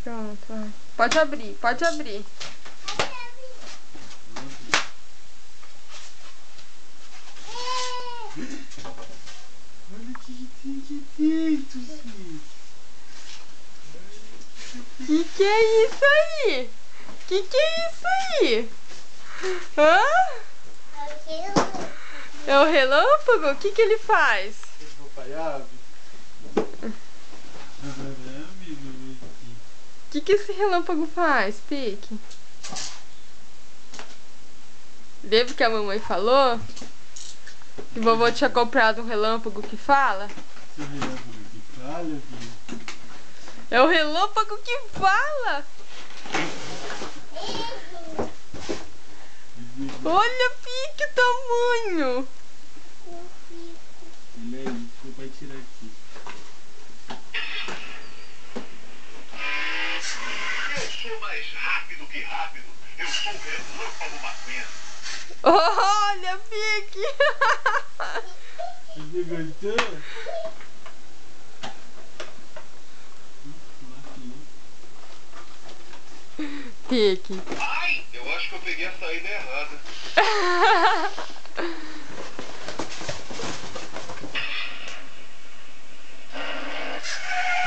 Pronto, vai. Pode abrir, pode abrir. Olha o que tem aqui dentro, gente. Que é isso aí? Que é isso aí? Hã? É o relâmpago? O que ele faz? O que esse relâmpago faz, Pique? Lembra que a mamãe falou? Que vovô tinha comprado um relâmpago que fala? Seu relâmpago que fala, filho? É o relâmpago que fala! Olha, Pique, o tamanho! Ele é isso, meu pai tirar aqui. Eu sou mais rápido que rápido. Eu sou o Relâmpago McQueen. Olha, Pique! Você gostou? Pique. Ai, eu acho que eu peguei a saída errada.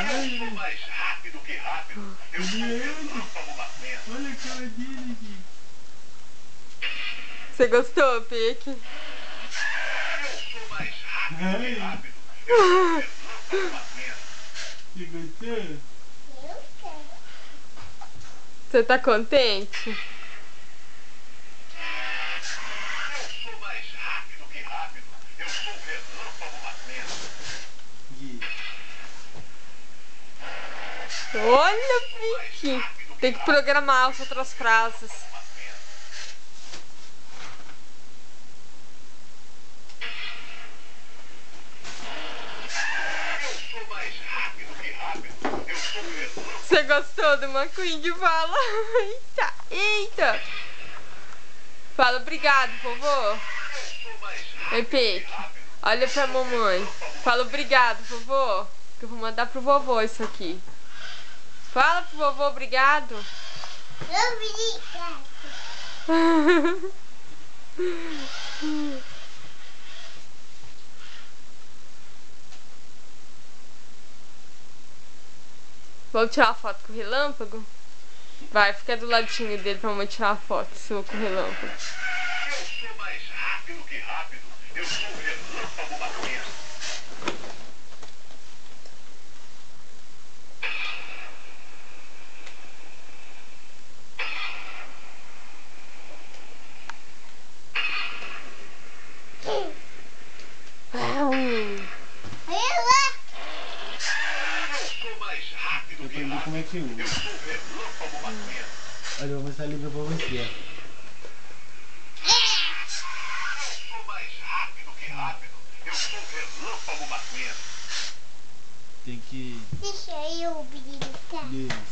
Eu sou mais rápido que rápido. Eu sou o Relâmpago McQueen. Olha a cara dele, gente. Você gostou, Pique? Eu sou mais rápido que rápido. Eu sou o Relâmpago McQueen. Você gostou? Você tá contente? Eu sou mais rápido que rápido. Eu sou o Relâmpago McQueen. Olha, Pique! Tem que programar as outras frases. Eu sou mais rápido que rápido. Eu sou o Relâmpago. Você gostou do McQueen que fala? Eita, eita! Fala obrigado, vovô. Eu sou mais Oi, rápido que Pique. rápido. Olha pra mamãe. Fala obrigado, vovô. Que eu vou mandar pro vovô isso aqui. Fala pro vovô obrigado. Vamos tirar uma foto com o relâmpago? Vai, fica do ladinho dele pra mamãe tirar uma foto sua com o relâmpago. Eu sou mais rápido que rápido. Eu sou o Relâmpago McQueen. Eu sou mais rápido Eu que aprendi como é que Eu usa. sou o Relâmpago McQueen. Olha, eu vou mostrar a livro pra você. Eu sou mais rápido que rápido. Eu sou o Relâmpago McQueen. Tem que... Deixa eu brincar. Isso.